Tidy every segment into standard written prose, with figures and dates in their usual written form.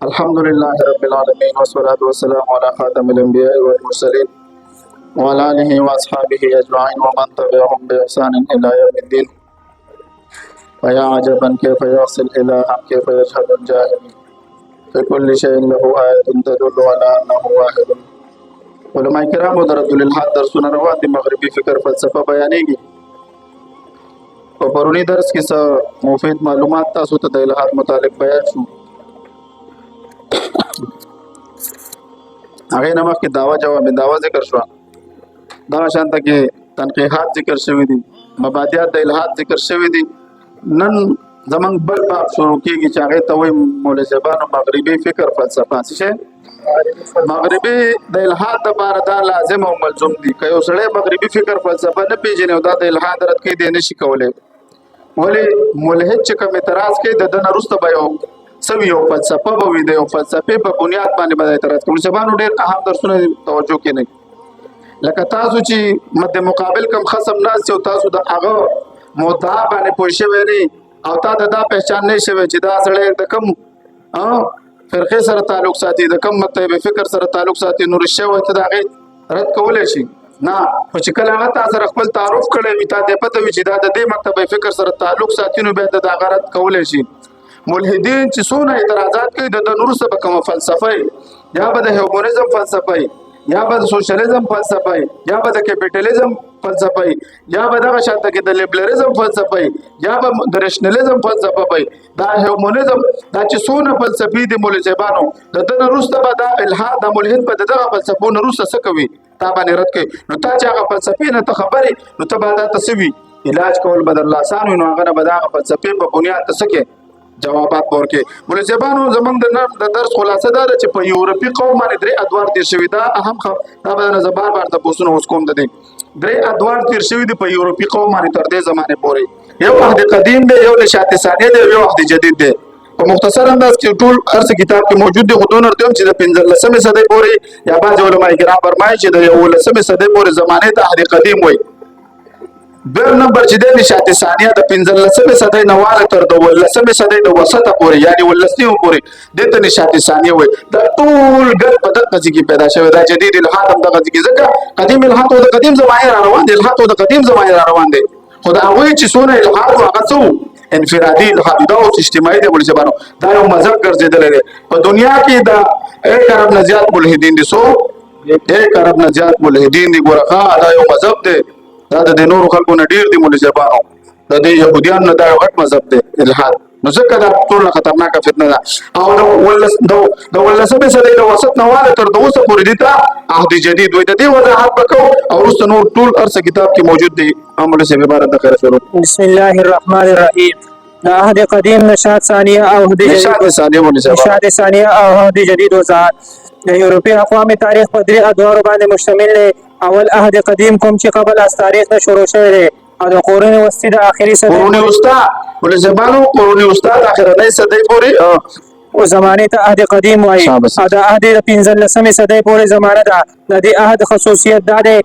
الحمد لله رب العالمين والصلاة والسلام على خاتم الأنبياء والمرسلين وعلى آله وأصحابه أجمعين ومن تبعهم بإحسان إلى يوم الدين. ويا عجبا كيف يصل إلها كيف يشهد الجاهل في كل شيء له آية تدل على أنه واحد. علماء کرامو د رد الالحاد درسونه روان دي. مغربي فکر فلسفه بیانېږي. په پرونی درس کې څه مفید معلومات تاسو ته د الحاد متعلق بیان شو. هغه نه مخکې دعوه جواب دعوه ذکر شو. دا شانته کې تنقیحات ذکر شوی دي، مبادئات د الحاد ذکر شوی دي. نن زمنګ بل باب شروع کیږي چې هغه ته وایي مولزبانو مغربي فکر فلسفه. څه مغربي د الحاد لپاره دا لازم او ملزوم دي. که یو سړی مغربي فکر فلسفه نه پیژني او دا د الحاد رد کوي دی نشي کولی. ولې ملحد چې کوم اعتراض کوي د دنه وروسته به یو سوي یو فلسفه به وي، د یو فلسفې په بنیاد باندې به اعتراض کوي. مولزبانو ډېر اهم درسونه توجه کوي، لکه تاسو چې مد مقابل کم خصم ناست او تاسو د هغه مدعا باندې پوه شوی نه او تا دا پہچان نه شوی چې دا سړی د کوم فرقې سره تعلق ساتي، د کوم مطلب فکر سره تعلق ساتي، نور شوی ته دا غي رد کولای شي نه. خو چې کله هغه تاسو سره خپل تعارف کړی وي، تا دې پته وي چې دا د دې مطلب فکر سره تعلق ساتي، نو به دا غرض کولای شي. ملحدین چې څونه اعتراضات کوي د نور سره کوم فلسفه یا به د هیومنزم فلسفه یا به د سوشلیزم فلسفه یا به د کیپیټالیزم فلسفه یا به دغه شانته کې د لیبرلیزم فلسفه یا به د ریشنالیزم فلسفه وي. دا هیومنزم دا چې څونه فلسفي دي مولزبانو د دنه روسته به دا الحاد د ملحد په دغه فلسفو نه روسته څه کوي، تا باندې رد کوي. نو تا چې هغه فلسفي نه ته خبرې نو ته به دا تسوي علاج کول بدل الله آسان وي. نو هغه نه به دا فلسفي په بنیاد ته څه کې جوابات ورکړي. مولزبانو زمونږ د درس خلاصه دا ده چې په یورپي قوم باندې درې ادوار تیر شوي. دا اهم دا به نه بار بار د پوښتنو اوس کوم د دې درې ادوار تیر شوي دي په یورپي قوم باندې تر دې زمانه پورې. یو عهد قدیم دی، یو نشاط ثانیه دی، یو عهد جدید دی. په مختصر انداز کې ټول ارڅ کتاب کې موجود دي. خودونه ورته چې د 15مې صدۍ پورې یا بعض علماء کرام فرمایي چې د 19مې صدۍ پورې زمانه ته عهد قدیم وایي. بل نمبر چې د نشاط ثانیه د 15مې صدۍ نه واله تر د 19مې صدۍ د وسطه پورې یعنی 19مې پورې دته نشاط ثانیه وایي. دا ټول ګډ په دغه ځای کې پیدا شوی. دا جدید الحاد هم دغه ځای کې ځکه قدیم الحاد او د قدیم زمانه روان دي، الحاد او د قدیم زمانه روان دي. خو دا هغه چې څونه الحاد او هغه څو انفرادي الحاد او اجتماعي د مولزبانو دا یو مذهب ګرځیدل دی په دنیا کې. دا 1 ارب نه زیات ملحدین دي، 1 ارب نه زیات ملحدین دي. ګورخه دا یو مذهب دی، دا د نورو خلکو نه ډیر دي مولزبانو، د دې يهوديان نه دا یو غټ مذهب دی الحاد. نو ځکه دا ټول خطرناکه فتنه ده. او د 19مې صدۍ د وسط نه واله تر 200 پورې دي ته عهد جدید وایي. د دې وضاحت وکړو او وروسته نور ټول ارڅ کتاب کې موجود دي. امر سے عبارت د خیر شروع. بسم الله الرحمن الرحیم. دا عهد قدیم، نشاط ثانیه او عهد جدید. نشاط ثانیه او عهد جدید وضاحت. د یورپي اقوام تاریخ په 3 ادوارو باندې مشتمل دی. اول عهد قدیم کوم چې قبل از تاریخ نه شروع شوی دی او د قرون وسطی د اخري صدۍ قرون وسطی مولزبانو قرون وسطی د اخرنۍ صدۍ پورې او زمانه ته عهد قدیم وایي. او د عهد د 15مې صدۍ پورې زمانه ده. د دې عهد خصوصیت دا دی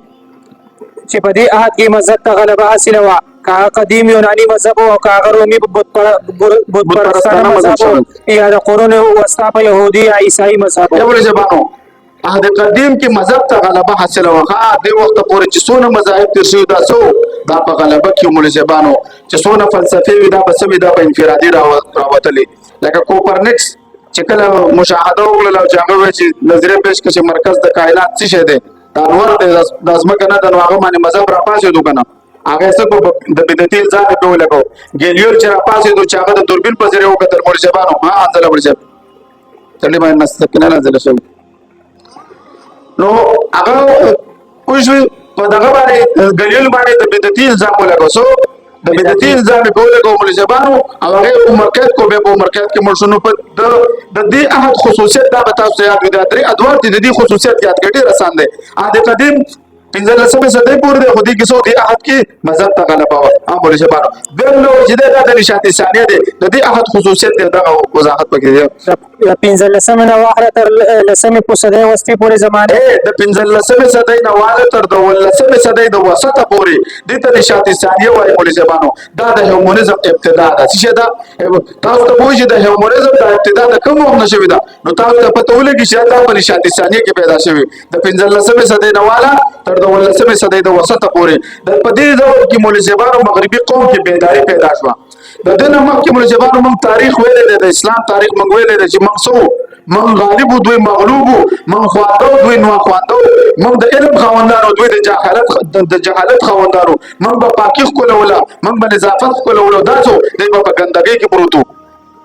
چې په دې عهد کې مذهب ته غلبه حاصله وه. که قدیم یوناني مذهب او که هغه رومي بتپرستانه مذهب یا د قرون وسطی په یهودي یا عیسایي مذهب. مولزبانو عهد قدیم کې مذهب ته غلبه حاصله وه. د وخت پورې چې څونه مذاهب تیر شوي دا دا په غلبه کې مولزبانو چې څونه فلسفې وي دا به سوي دا به انفرادي راوتلې. لکه کوپرنیکس چې کله مشاهده وکړله او چې هغه وایي چې نظریه پیش کړه چې مرکز د کائنات څه شی دی، دا انور دی، د ځمکه نه ده. نو هغه باندې مذهب راپاڅېدو که نه، هغه څه کو د بدعتي الزام یې پرې ولګاو. ګیلیور چې راپاڅېدو چې هغه د دوربین په ذریعه وکتل مولزبانو انزله مولزب تړلې باندې سکنه نازله شوې. نو هغه پوښوي په دغه باندې ګلیل باندې د بدعتي الزام ولګاو. سو د بدعتي الزام په ولګاو مولزبانو او هغه عمر قید کو به په عمر قید کې مرشنو په د دې احد خصوصیت دا به تاسو یاد وي. دا 3 ادوار دي، د دې خصوصیت یاد کړئ، ډېر آسان دي. عهد قدیم 15 صدۍ پورې د خودي کې سعودي عهد کې مذهب ته غلبه و هم بولې شبانو دیم نو چې د نشاط ثانیه دی د دې عهد خصوصیت دی دغه وضاحت پکې دی د 15 نه واخره تر لسمې په صدۍ وستې پورې زمانه د 15 صدۍ نه واله تر 12 صدۍ د وسطه پورې د ته نشاط ثانیه وایي بولې شبانو دا د هیومنزم ابتدا ده چې دا تاسو ته وایي د هیومنزم د ابتدا د کوم وخت نشوي دا نو تاسو ته پته ولګي چې دا په نشاط ثانیه کې پیدا شوی د 15 صدۍ نه واله تر 12 صدۍ د وسطه پورې د پدې دور کې مولوی صاحبانو مغربي قوم کې بیداری پیدا شوه د دې نه مخکې مولوی صاحبانو موږ تاریخ ویلې دی د اسلام تاریخ موږ ویلې دی چې موږ څو موږ غالب دوی مغلوب موږ خواندو دوی نو خواندو موږ د علم خواندانو دوی د جهالت خواندانو موږ په پاکي کوله موږ په نظافت کوله دا څو دوی په ګندګۍ کې پروتو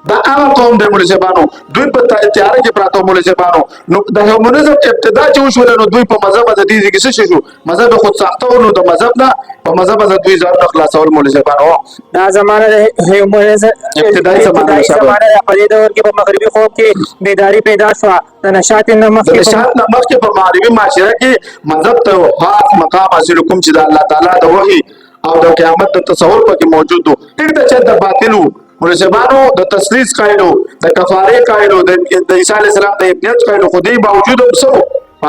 دا هغه قوم د مولوی صاحبانو دوی په تیار کې پراته مولوی صاحبانو نو د هیومنزم ابتدا چې وشول نو دوی په مذهب د دې کې څه شو مذهب خود ساخته نو د مذهب نه په مذهب د دوی ځان خلاصول مولوی صاحبانو دا زمانه د هیومنزم ابتدایي زمانه په دې دور کې په مغربي قوم کې بیداری پیدا شوه د نشاط نه مخکې په مغربي معاشره کې مذهب ته خاص مقام حاصل کوم چې د الله تعالی د وحي او د قیامت د تصور پکې موجود وو ټیک ته چې د باطلو مرشبانو د تسلیث قائلو د کفاره قائلو د عیسی علی السلام د ابنیت قائلو خدای باوجود هم سو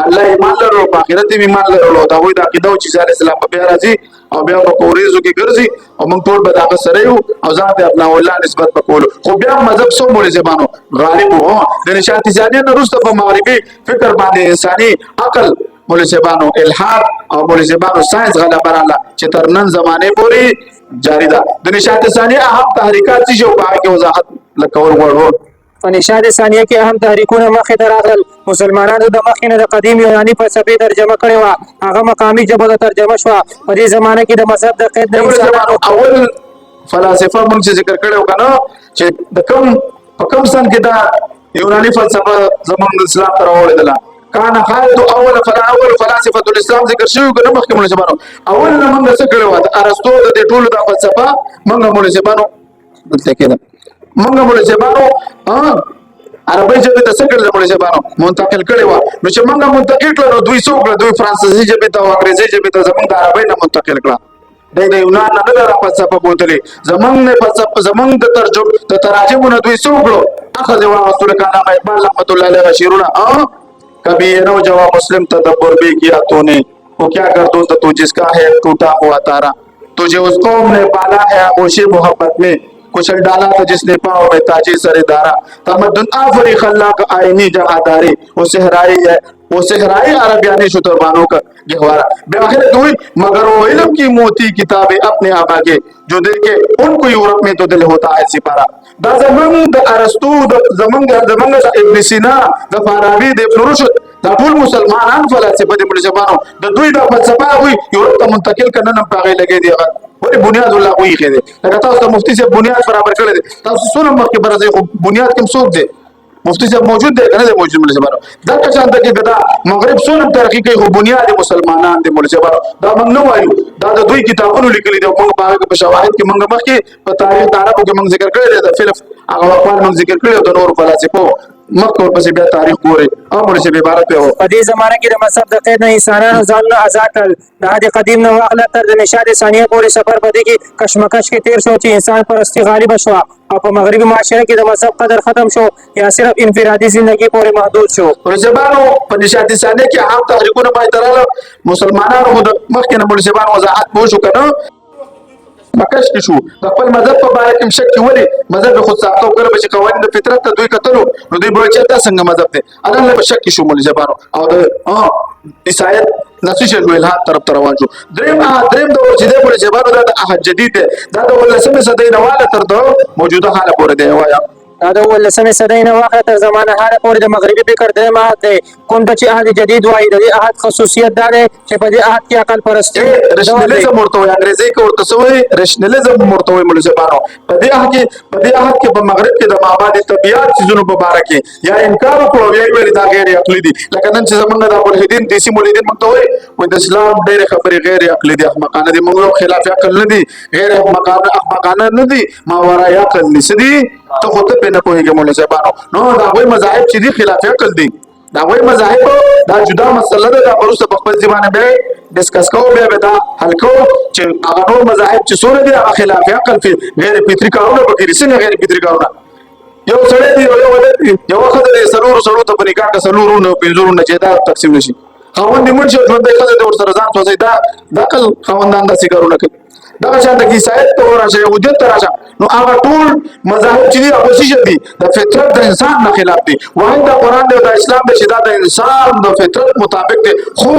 الله ایمان لرو په آخرت ایمان لرو دا وایي د عقیده چې عیسی علی السلام په بیا راځي او بیا په کوریزو کې ګرځي او موږ ټول به دا سره یو او ځان ته خپل الله نسبت وکولو خو بیا مذهب سو مرشبانو غالب وو د نشاط ځانې نه وروسته په مغربي فکر باندې انساني عقل مولوی صاحبانو الحاد او مولوی صاحبانو ساينس غلبه رااله چې تر نن زمانه پورې جاری ده د نشاط ثانیه اهم تحریکات چې په هغه کې وضاحت لکول غواړو په نشاط ثانیه کې اهم تحریکونه مخې ته راغلل مسلمانانو د مخکې نه د قدیم یوناني فلسفې ترجمه کړې وه هغه مقامي ژبو ته ترجمه شوه په دې زمانه کې د مذهب د قید د انسانانو اول فلسفه موږ چې ذکر کړو کنه چې د کوم سن کې دا یوناني فلسفه زمونږ اسلام ته راوړل کان خالد اول فلسفه الاسلام ذکر شوی کنه مخکې مونږ شبانو اول نه موږ څه کړو ارسطو د دې ټولو د فلسفه موږ مونږ شبانو دلته کې موږ مونږ شبانو عربی ژبه ته څه کړل مونږ شبانو منتقل کړي و نو چې موږ منتقل کړو دوی څو کړو دوی فرانسوي ژبه ته او انګریزي ژبه ته زمونږ د عربی نه منتقل کړه د یونان نه د فلسفه بوتلې زمونږ نه فلسفه زمونږ د ترجمه د تراجمونو دوی څو کړو اخذ و رسول کلام اقبال رحمت الله علیه شیرونه کبھی یہ نو جوا مسلم تدبر بھی کیا تو نے وہ کیا کر دو تو جس کا ہے ٹوٹا ہوا تارا تجھے اس قوم نے پالا ہے آغوش محبت میں کچل ڈالا تو جس نے پاؤں میں تاجی سر دارا تمدن آفری خلاق آئینی جہاداری وہ صحرائی عربیانی شتربانوں کا گہوارا بآخر دوئی مگر وہ علم کی موتی کتابیں اپنے آبا کے جو دیکھے ان کو یورپ میں تو دل ہوتا ہے سپارہ دا زمنگ دا ارسطو دا زمنگ دا ابن سینا دا فارابی دا ابن رشد دا ټول مسلمانان فلسفه دي مولوی صاحبانو د دوی د فلسفه وي یورپ ته منتقل کنه نه پاغې لګي دی هغه ولی بنیاد الله وی خېده لکه تاسو ته مفتی صاحب بنیاد برابر کړی دی تاسو څونه مخکې برازي خو بنیاد کوم څوک دی مفتی صاحب موجود دی کنه موجود مولوی صاحبانو دا که شانته کې دا مغرب څونه ترقی کوي خو بنیاد مسلمانان دی مولوی صاحبانو دا موږ نه وایو دا د دوی کتابونو لیکلي دي موږ په شواهد کې موږ مخکې په تاریخ عربو کې موږ ذکر کړی دی د فلسفه هغه اقوال موږ ذکر کړی د نور فلسفو مخکې ورپسې بیا تاریخ ګوري او مولوی صاحب عبارت په دې زمانه کې د مذهب د قید نه انسانانو ځانونه آزاد کړل د عهد قدیم نه واخله تر د نشاط ثانیه پورې سفر په دې کې کشمکش کې تیر شو چې انسان پرستی غالبه شوه او په مغربي معاشره کې د مذهب قدر ختم شو یا صرف انفرادي زندگی پورې محدود شو ورزبانو په نشاط ثانیه کې عام تحریکونه پای تراله مسلمانانو مخکې نه مولوی صاحب وضاحت مو شو کنه مکش کې شو د خپل مذهب په اړه کې شک ولې مذهب خود ساختو کړو چې قوانین د فطرت ته دوی کتلو نو دوی به چې تاسو څنګه مذهب دی الله په شک کې شو مولوی صاحب او د عیسایت نسیشه جو الهات طرف ته روان شو دریم د چې د مولوی صاحب د عهد جدید دا د 19 صدۍ نه واله تر موجوده حاله پورې دی وایا دا د 19 صدۍ نه واخله تر زمانه حاله پورې د مغربي فکر دریم عهد دی کوم ته چې عهد جدید وایي د دې عهد خصوصیت دا دی چې په دې عهد کې عقل پرستی رشنالیزم ورته وایي انګریزي کې ورته سوې رشنالیزم ورته وایي مولوی صاحبانو په دې عهد کې په مغرب کې د مابعد طبيعت چیزونو په اړه کې یا انکار وکړو یا ویل دا غیر عقلي دي لکه نن چې زمونږ د ملحدین دیسي ملحدین مونږ وایي د اسلام ډېر خبرې غیر عقلي دي احمقانه دي موږ خلاف عقل نه دي غیر احمقانه نه دي ماورا عقل نسدي ته خو ته په نه پوهیږي مولوی صاحبانو نو دا وایي مذاهب چې دي خلاف عقل دي دا وایي مذاهب دا جدا مسله ده، دا وروسته په خپل ځای باندې بیا ډسکس کوو، بیا به دا حل کوو چې هغه نور مذاهب چې څومره دي هغه خلاف عقل غیر فطري کارونه پکې دي. څنګه غیر فطري کارونه؟ یو سړی دی یو ولد دی یوه ښځه دی څلورو سړو ته په نکاح کې څلورو پنځورو جایداد تقسیم نه شي. خاوند یې مړ شي او ژوندی ښځه دی ورسره ځان سوځوي. دا د عقل خاوندان داسې کارونه کوي. دغه شانته کې عیسایت ته ورشه، یهودیت ته راشه، نو هغه ټول مذاهب چې دي اپوزیشن دي، د فطرت د انسان نه خلاف دي. واحد د قرآن دی او د اسلام دی چې دا د انسان د فطرت مطابق دی. خو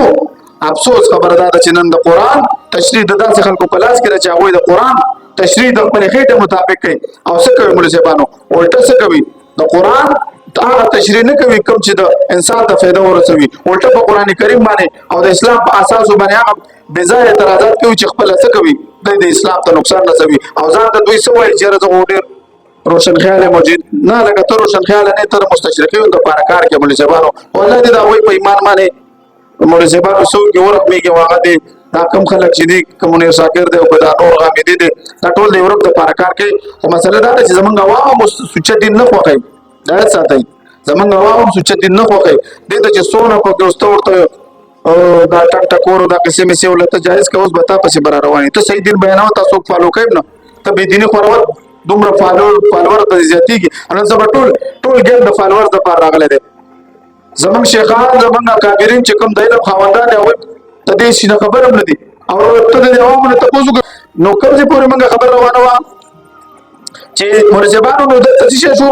افسوس خبره دا ده چې نن د قرآن تشریح د داسې خلکو په لاس کې ده چې هغوی د قرآن تشریح د خپلې خېټې مطابق کوي. او څه کوي مولوي صاحبانو؟ الټه څه کوي؟ د قرآن هغه تشریح نه کوي کوم چې د انسان ته فایده ورسوي، الټه په قرآن کریم باندې او د اسلام په اساسو باندې هغه بې ځایه اعتراضات کوي چې خپله څه کوي، دوی د اسلام ته نقصان رسوي او ځان ته دوی څه وایي چې یاره زه خو ډېر روشن خیاله موجود نه، لکه ته روشن خیاله نه، ته د مستشرقینو دپاره کار کوې مولوي صاحبانو. والله دې د هغوی په ایمان باندې مولوي صاحبانو څوک یې ورحمېږي او هغه دې دا کم خلک چې دي کمونیر شاکر دی او که دا نور غامدي دی دا ټول د یورپ دپاره کار کوي. خو مسله دا ده چې زمونږ عوام هم سوچه دین نه خوښوي. دا یاد ساتئ، زمونږ عوام هم سوچه دین نه خوښوي. دې ته چې څونه پکې اوس ته ورته دا ټک ټکور او دا قصې مېسې ولته جایز که اوس به تا پسې به را روان ته صحیح دین بیانوه تا څوک فالو کوي نه، ته بې دیني خورول دومره فالوور ته زیاتېږي. نن سبا ټول ګیل د فالوور دپاره راغلی دی. زمونږ شیخان زمونږ اکابرین چې کوم د علم خاوندان دي هغوی د دې شي نه خبر هم نه دي او ته د عوامو نه تپوس وکړه. نو کوم ځای پورې موږ خبر روانه وه چې مولوي صاحبانو نو دلته څه شی شو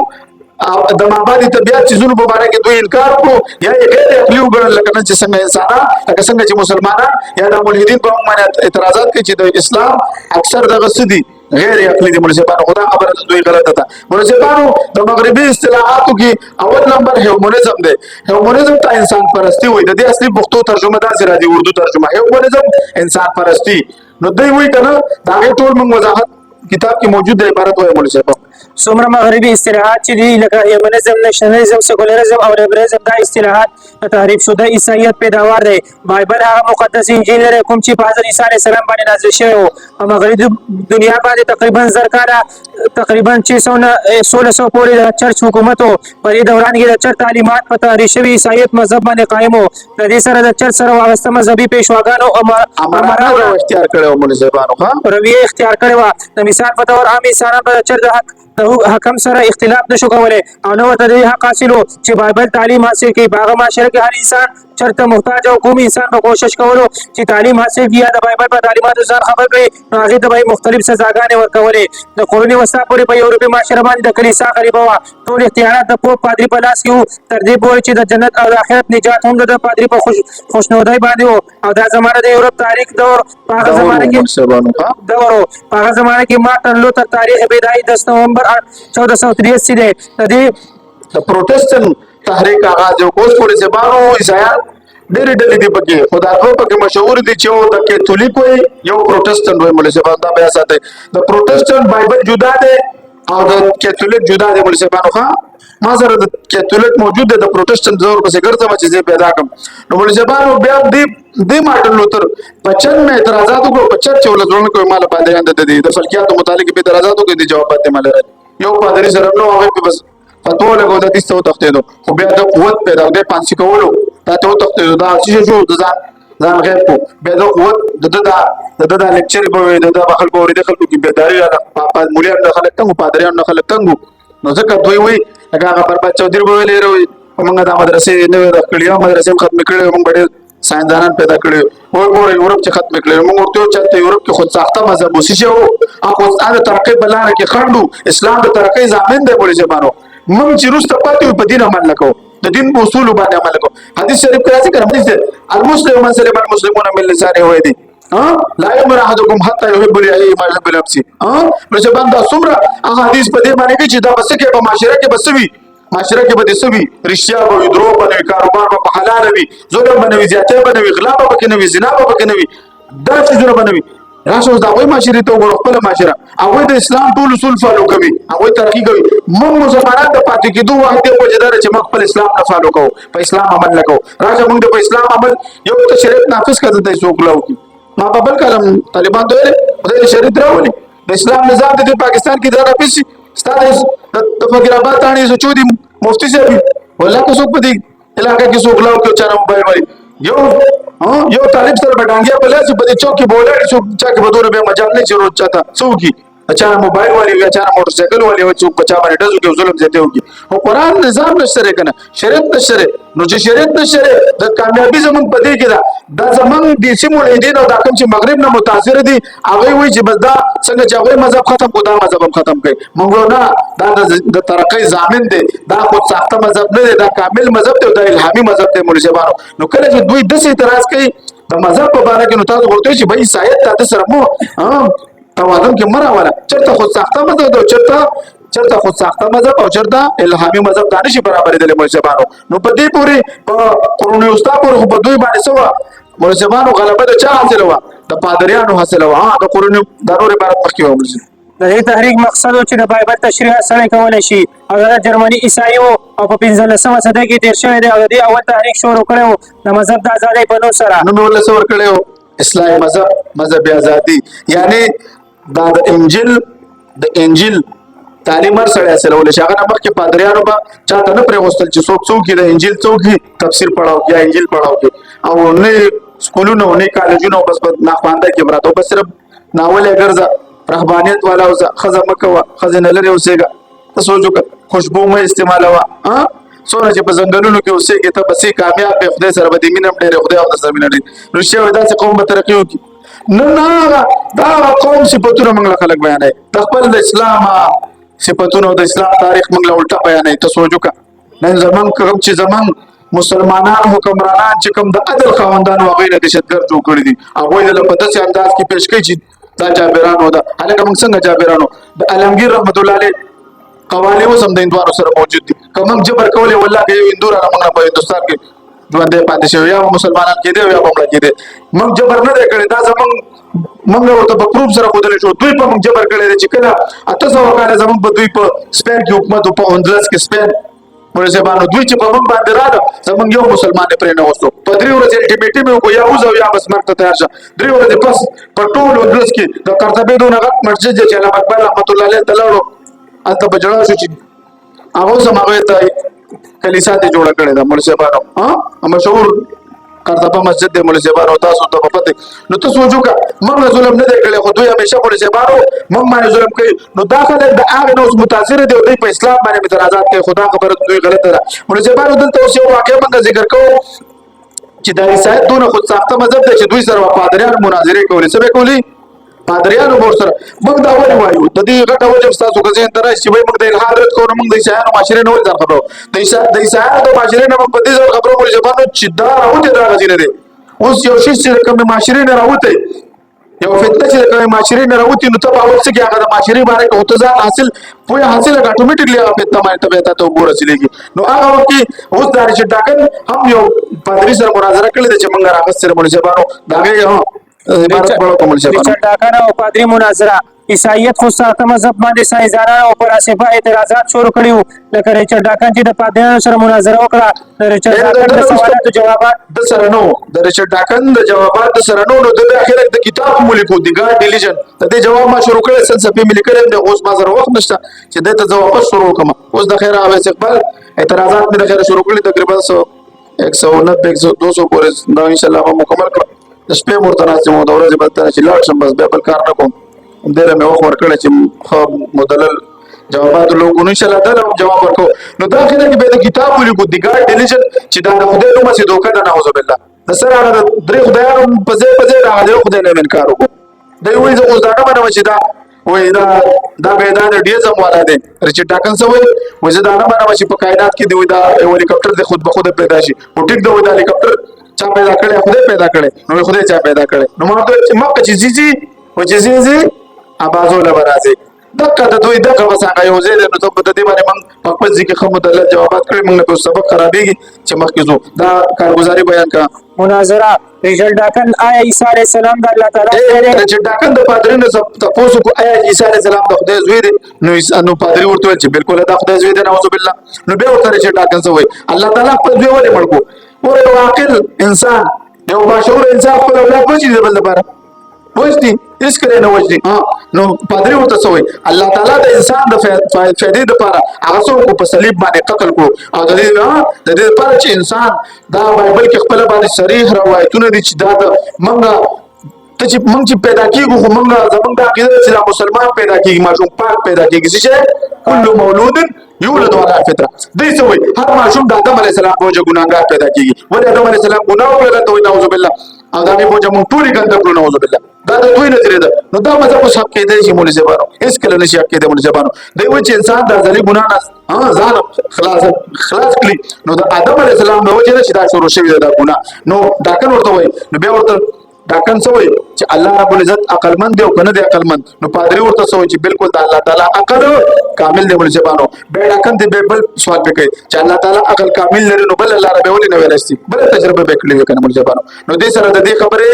د مابعد طبیعت چیزونو په باره کې دوی انکار وکړو یا یې غیر عقلي وګڼل، لکه نن چې څنګه انسانان لکه څنګه چې مسلمانان یا د ملحدین په موږ باندې اعتراضات کوي چې د اسلام اکثر دغه څه دي غیر عقلي دي. مولوي صاحبانو خو دا خبره د دوی غلطه ده. مولوي صاحبانو د مغربي اصطلاحاتو کې اول نمبر هیومنزم دی. هیومنزم ته انسان پرستی وایي. د دې اصلي پښتو ترجمه داسې راځي، اردو ترجمه هیومنزم انسان پرستی. نو دوی وایي که نه د هغې ټول موږ وضاحت کتاب کې موجود دی، عبارت وایي مولوي صاحب. څومره مغربي اصطلاحات چې دي لکه هیومنزم، نشنلیزم، سیکولرزم او لیبرالزم دا اصطلاحات د تحریف شده عیسایت پیداوار دی. بایبل هغه مقدس انجیل لري کوم چې په حضرت عیسی علیه السلام باندې نازل شوی و. په مغربي دنیا باندې تقریبا 1000 کاله تقریبا 1600 پورې د چرچ حکومت و. په دې دوران کې د چرچ تعلیمات په تحریف شوي عیسایت مذهب باندې قایم و. د دې سره د چرچ سره وابسته مذهبي پیشواګانو امرانو اختیار کړی و مولوي صاحبانو رویه اختیار کړې وه. د مثال په طور عام انسانان به د چرچ د حکم سره اختلاف نشو کولی او نه ورته د دې حق حاصل و چې بایبل تعلیم حاصل کړي. په هغه معاشره کې هر انسان چرچ ته محتاج او کوم انسان به کوشش کولو چې تعلیم حاصل کړي یا د بایبل په تعلیماتو ځان خبر کړي نو هغې ته به یې مختلف سزاګانې ورکولې. د قرون وسطا پورې په یورپي معاشره باندې د کلیسا غریبه وه. ټول اختیارات د پوپ پادري په لاس کې وو، تر دې پورې چې د جنت او د آخرت نجات هم د پادري په خوشنودۍ باندې و. او دا زمانه د یورپ تاریخ دور په هغه زمانه کې مارټن لوتر تاریخ پیدایي 10 نومبر 1483 دی. د دې د پروټستانت تحریک آغاز یو کوس پورې صاحبانو عیسایان ډېرې ډلې دي پکې، خو دا دوه پکې مشهور دي چې یو د کیتولیک وایي یو پروټستانت وایي. مولوي صاحبانو دا بیا ساتئ، د پروټستانت بایبل جدا دی او د کیتولیک جدا دی. مولوي صاحبانو ښه ما سره د کیتولیک موجود دی، د پروټستانت زه ورپسې ګرځم چې زه پیدا کړم. نو مولوي صاحبانو بیا دې مارټن لوتر په چرچ مې اعتراضات وکړو، په چرچ یې ولځونه کوي ما له پادریان ته د فلکیاتو متعلق په اعتراضات وکړي، د جوابات یې ما لرل. یو پادري سره نو هغه په بس فتوا لګو د دې څه وتښتېدو، خو بیا د قوت پیدا د پانسي کولو دا ته وتښتېدو. دا چې شو د ځان غیب کو بیا د قوت د لیکچر به وي، د خلکو اورېدل خلکو کې بیداري راغله. مولیان د خلک تنګ، پادریان د خلک تنګ. نو ځکه دوی وایي لکه هغه برباد چودھري به ویلې وایي موږ دا مدرسې نوې کړې او مدرسې هم ختمې کړې، موږ ډېر ساینسدانان پیدا کړي. وګوره یورپ چې ختمې کړې، موږ ورته ویل چې یورپ کې خود ساخته مذهب وسیجه و او خود د ترقۍ په لاره کې خنډ و. اسلام د ترقۍ ضامن دی. مولوي صاحبانو موږ چې وروسته پاتې وو په دین عمل نه کوو، د دین په اصولو باندې عمل کوو. حدیث شریف کې راځي که حدیث دی المسلم من سلم المسلمون من لسانه ویدی لا یؤمن احدکم حتی یحب لاخیه ما یحب لنفسه. مولوي صاحبان دا څومره هغه حدیث په دې باندې کې چې دا بس کې په معاشره کې بس وي، معاشره کې به دې څه وي، رښتیا به وي، دروغ به نه وي، کاروبار به په حلاله وي، ظلم به نه وي، زیاتۍ به نه وي، غلا به پکې نه وي، زنا به پکې نه وي، دا څیزونه به نه وي. راشه اوس د هغوی معاشرې ته وګورو، خپله معاشره هغوی د اسلام ټول اصول فالو کوي، هغوی ترقي کوي. موږ مسلمانان د پاتې کېدو واحد دی وجه دا ده چې موږ خپل اسلام نه فالو کوو، په اسلام عمل نه کوو. راشه موږ د په اسلام عمل یو ته شریعت نافظ کړه ته څوک لا وکړي. ما په بل کلم طالبان ته ویلې خدای دې شریعت راولي، د اسلام نظام د پاکستان کې دا نافظ شي. ستا د فقیر آباد تاڼې سوچو دي مفتي صاحب والله که څوک په دې علاقه کې څوک لاو کې چا موبایل وای یو طالب سره بډانګیا په لاس په دې چوک کې بوله څوک چا کې بدور به مجال نه ضرورت چاته څوک اچھا موبایل والی یا چا موټر سایکل والی او څوک بچا باندې دزو کې ظلم زیاته وږي او قران نظام نشره کنه شریعت نشره نو چې شریعت نشره د کامیابی زمون پدې کې دا زمون د سیمو دین او د کوم چې مغرب نه متاثر دي هغه وی چې بس دا څنګه چې هغه مذهب ختم کو دا مذهب هم ختم کړي موږ نه دا د ترقۍ ضامن دي دا خو سخت مذهب نه دی دا کامل مذهب دی دا الهامي مذهب دی مولویانو نو کله چې دوی د څه اعتراض کوي د مذهب په اړه کې نو تاسو ورته شي به عیسایت تاسو سره مو توازن کې مرا والا چرته خو سخت مذهب دی چرته خو سخت مذهب او چرته الهامي مذهب دا نشي برابر دي مولویانو نو په دې پوری په قرون وسطا پورې په دوی باندې سوا مولویانو غلبه د چا حاصل و د پادریانو حاصل و د قرون ضروري عبارت پکې و د دې تحریک مقصد چې د بایبل تشریح سره کولای شي او د جرمني عیسایو او په 15مه صده کې تیر شوی دی او د اول تحریک شروع کړو د مذهب د ازادۍ په نوم سره نو ول څور کړو اسلامي مذهب ازادي یعنی دا د انجیل تعلیم سره سره ول شي هغه مخکې پادریانو به چاته نه پرې وستل چې څوک د انجیل څوک تفسیر پڑھاو یا انجیل پڑھاو او نه سکولونو نه کالجونو بس نه خواندې کې براته بس صرف ناول ګرځا رهبانيت والا او خزه مکوا خزنه لري اوسېګا تاسو جو خوشبو مې استعمالوا سونه چې په ځنګلونو کې اوسېګي ته بسې کامیاب به خدای سره به دې مينم ډېر خدای او سره مينم ډېر نو شی ودا چې قوم به ترقی وکړي نه دا قوم صفاتونه موږ خلک بیانای د خپل د اسلام صفاتونه د اسلام تاریخ موږ الټا بیانای تاسو جو کا نن زمون کوم چې زمون مسلمانان حکمرانان چې کوم د عدل خواندان او غیر دهشتګرد جوړ کړی دي هغه د پداسي انداز کې پیش کوي چې دا جابرانو دا هلکه موږ څنګه جابرانو د علمگیر رحمت الله علیه قواله وسم د اندوارو سره موجود دي کوم جبر کوله والله کې اندور موږ په هندستان کې ژوند پاتې شو یا مسلمانان کې دی یا بمړه کې دی موږ جبر نه کړی دا زمون موږ ورته په پروف سره خودل شو دوی په موږ جبر کړی چې کله 800 کال زمون په دوی په سپین کې حکومت په اندلس کې سپین مولویانو دوی چې په موږ باندې راځه زمونږ یو مسلمان پرې نه وستو په درې ورځې الټیمیټم یو کو یا اوس او یا بس مرګ ته تیار شه درې ورځې پس په ټول اندلس کې د قرطبه دونه غټ مسجد چې علامه اکبر رحمت الله علیه تلړو اته بجړا شو چې هغه سماوي ته کلیسا ته جوړ کړی دا مولویانو مشهور قرطبه مسجد د مولویانو تاسو ته پته نو تاسو وجوکا موږ ظلم نه کړی خو دوی همیشه مولویانو موږ باندې ظلم کوي نو داخله د هغه نو متاثر دي دوی په اسلام باندې اعتراضات کوي خدا خبره دوی غلطه ده مولویانو دلته اوس یو واقعي موږ ذکر کوو چې د عیسایت دونه خود ساخته مذهب دی چې دوی سره پادریان مناظره کوي څه به کوي پادریانو مور سره موږ دا وایو د دې غټه وجه تاسو غزين تر چې موږ د الحاد رد کوو موږ د عیسایانو معاشره نه ځان خبرو د عیسایانو معاشره نه په دې ځل خبرو مولوی جبانو چې دا راوته دا غزين دي اوس یو شي چې کوم معاشره نه راوته یو فتنه چې کوم معاشره نه راوته نو ته په اوس کې هغه د معاشره باندې هوته ځان حاصل پوهه حاصل اتوماتیکلی هغه فتنه باندې ته ورسېږي نو هغه وخت اوس دا چې ډاکن هم یو پادری سره مناظره کړل چې موږ راغستره مولوی جبانو داګه ریچارډ ډاکن او پادری مناظره عیسایت خو ساته مذهب باندې سایزانانو او فلسفه اعتراضات شروع کړیو لکه ریچارډ ډاکن چې د پادریانو سره مناظره وکړه د ریچارډ ډاکن د سوالاتو جوابات د سره نو د ریچارډ ډاکن د جوابات د سره نو د اخر د کتاب ملکو د ګارد ډیلیجن د دې جواب ما شروع کړل فلسفي ملي کړم د اوس ما سره وخت نشته چې د ته جواب شروع کوم اوس د خیر اوس اقبال اعتراضات مې د خیر شروع کړل تقریبا 190 200 پورې دا ان شاء الله مکمل کړم د شپې مرتناسب مو د ورځې بدتر چې لاړ شم بس بل کار نه کوم ډېر مې وخت ورکړل چې خو مدلل جوابات لوګو ان شاء الله دا جواب ورکو نو دا خلک به د کتاب ولیکو د ګارد ډیلیجن چې دا د خدای نوم سي دوکه نه نعوذ بالله د سره هغه درې خدایانو په ځای راغلی خدای نه انکار وکړو دا وایي چې اوس دا نه باندې چې دا وای دا میدان ډیر زم والا دی ریچارډ ډاکن سوې وای دا نه باندې چې په کائنات کې دی دا هلیکاپټر د خود به خود پیدا شي او ټیک دا هلیکاپټر چا پیدا کړي خدای پیدا کړي نو خدای چا پیدا کړي نو ماته چې مکه چې زیزي او چې زیزي ابازو لبرازي دغه د دوی دغه وسانګه یو ځای نو ته په دې باندې موږ په خپل ځکه خمو د جوابات کړی موږ په سبق خرابېږي چې مخکې زو دا کارګزاري بیان کا مناظره ریچارډ ډاکن آیا عیسی علیه السلام د الله تعالی ریچارډ ډاکن د پادرینو تاسو کو آیا عیسی علیه السلام د خدای زوی دی نو پادری ورته چې بالکل د خدای زوی دی نعوذ بالله نو به ورته ریچارډ ډاکن سوې الله تعالی په دوی ولې مړ کو او یو عاقل انسان یو باشعور انسان خپل اولاد وځي د بل لپاره پوښتنه هیڅ کله نه وجني نو پادری ورته سوې الله تعالی د انسان د فائدې لپاره هغه څوک په صلیب باندې قتل کو او د دې لپاره چې انسان دا بایبل کې خپل باندې صریح روایتونه دي چې دا منګه ته چې موږ چې پیدا کیږو خو موږ زمونږ د عقیده چې مسلمان پیدا کیږي ماشوم پاک پیدا کیږي چې کل مولود یولد علی فطره دې سوې هر ماشوم د آدم علی السلام بوجه ګناګار پیدا کیږي ولې آدم علی السلام ګناه وکړه ته وي نعوذ بالله او دا بوجه مونږ ټول ګنده کړو نعوذ بالله دا د دوی نظر ده نو دا مزه په حق کې دی چې مولوی زبانو هیڅ کله نشي حق کې دی مولوی زبانو دی و چې انسان د ځلې ګناه نه ځان خلاص کړي نو د آدم علی السلام نو چې دا شروع شوی دا ګناه نو دا کنه ورته وي نو بیا ورته دا کن سوې چې الله رب العزت عقل مند دی او کنه دی عقل مند نو پادری ورته سوې چې بالکل د الله تعالی عقل کامل دی ولې زبانو به دا کن دی بل سوال وکړي چې الله تعالی عقل کامل لري نو بل الله رب ولې نه ویلستي بل تجربه وکړي کنه ولې زبانو نو دې سره د دې خبره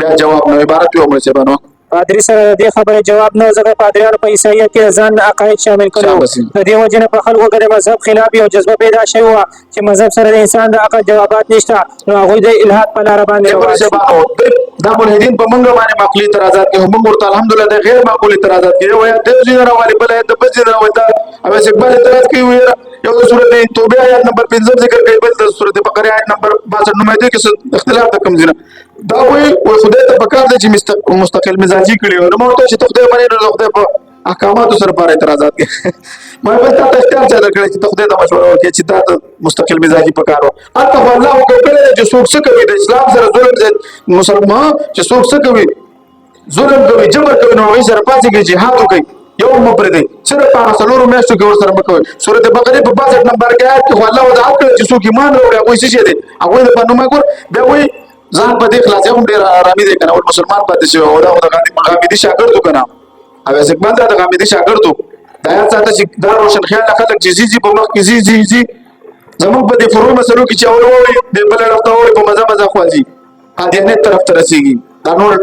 بیا جواب نو عبارت یو ولې زبانو پادری سره د خبره جواب نه ځکه پادریانو په عیسایت کې ځان عقاید شامل کړو د دې وجه نه په خلکو کې مذهب خلاف یو جذبه پیدا شوی و چې مذهب سره د انسان د عقل جوابات نشته نو هغه د الہات په لار باندې روان دا ملحدین په منګه باندې معقولي اعتراضات کوي موږ ورته الحمدلله د غیر معقولي اعتراضات کوي وایي د دې نه راوالي بل د بل نه راوي دا او استقبال اعتراض کوي یو د سورته توبه آیت نمبر 15 ذکر کوي بل د سورته بقره آیت نمبر 62 نمایته کې اختلاف د کم ځنه دا وایي خدای ته پکار دی چې مستقل مزاجي کړي نو موږ ته چې خدای باندې نو خدای په احکاماتو سره پر اعتراضات کوي ما په تاسو ته اختیار کړی چې خدای ته مشوره وکړي چې دا مستقل مزاجي پکارو اته الله وکړي چې څوک څه کوي د اسلام سره ظلم زه مسلمان چې څوک څه کوي ظلم کوي جبر کوي نو یې سره پاتې کې جهاد کوي یو مبر دی صرف په څلورو میاشتو کې ور سره مکوي سورته بقره په 62 نمبر کې آیت کې الله وضاحت کوي چې څوک ایمان وروړي هغه څه دي هغه د پنومه ګور به وي ځان په دې خلاص هم ډیر آرامي دي کنه او مسلمان پاتې شي او دا غامدي شاګرد کنه او استقبال دا غامدي شاګرد دا یا څه چې دا روشن خیال خلک چې زیږي په مخ کې زیږي زموږ په دې فروع مسلو کې چې اوروري د بل رفته اوري په مزه مزه خوځي قادیانه طرف ته رسیږي دا نور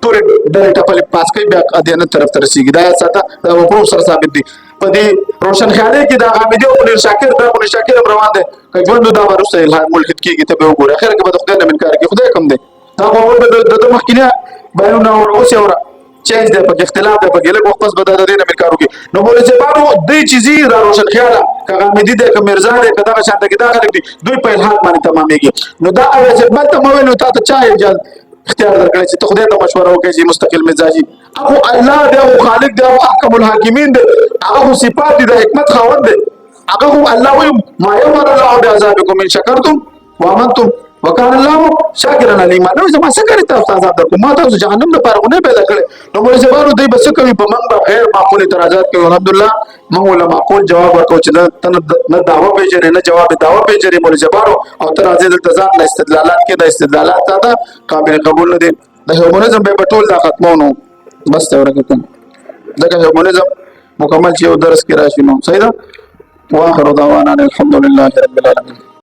ټول د ټپل پاس کوي بیا قادیانه طرف ته رسیږي دا څه دا په سره ثابت دي په دې روشن خیالي کې دا غامدي او منیر شاکر دا منیر شاکر روان دي که ژوند دا ورسته الهام ملحد کېږي ته به وګوره اخر کې به خدای نه منکار کوي خدای کم دی دا په ور د مخکینه بیانونه او اوسه چینج ده په اختلاف ده په ګله وخت پس به د دې نه منکار کوي نو مولوی زبانو دې چیزي را روشن خیاله کغه مدي ده ک مرزا ده کدا شانته کې دا خلک دي دوی په الهات باندې تمامېږي نو دا اوازه بل ته مو نو ته چا اجازه اختیار درکړي چې خدای ته مشوره وکړي چې مستقل مزاجي او الله ده او خالق ده او احکم الحاکمین ده هغه صفات دي د حکمت خاوند ده هغه الله وي ما يمر الله بعذابكم ان شكرتم وامنتم وکال الله شاکرا علیما نو زما څه کوي تاسو عذاب درکو ما تاسو جهنم نه پاره نه پیدا کړي نو موږ زبارو دوی بس کوي په منګ غیر معقول اعتراضات کوي الحمدلله موږ له معقول جواب ورکړو چې نه دعوه پیژنې نه جواب دعوه پیژنې موږ زبارو او ترازه د تزاد له استدلالات کې د استدلالات ته قابل قبول نه دي د هیومنزم به ټول دا ختمونو بس ته ورکړم دغه هیومنزم مکمل چې درس کې راشي نو صحیح ده واخر دعوانا الحمد لله رب العالمين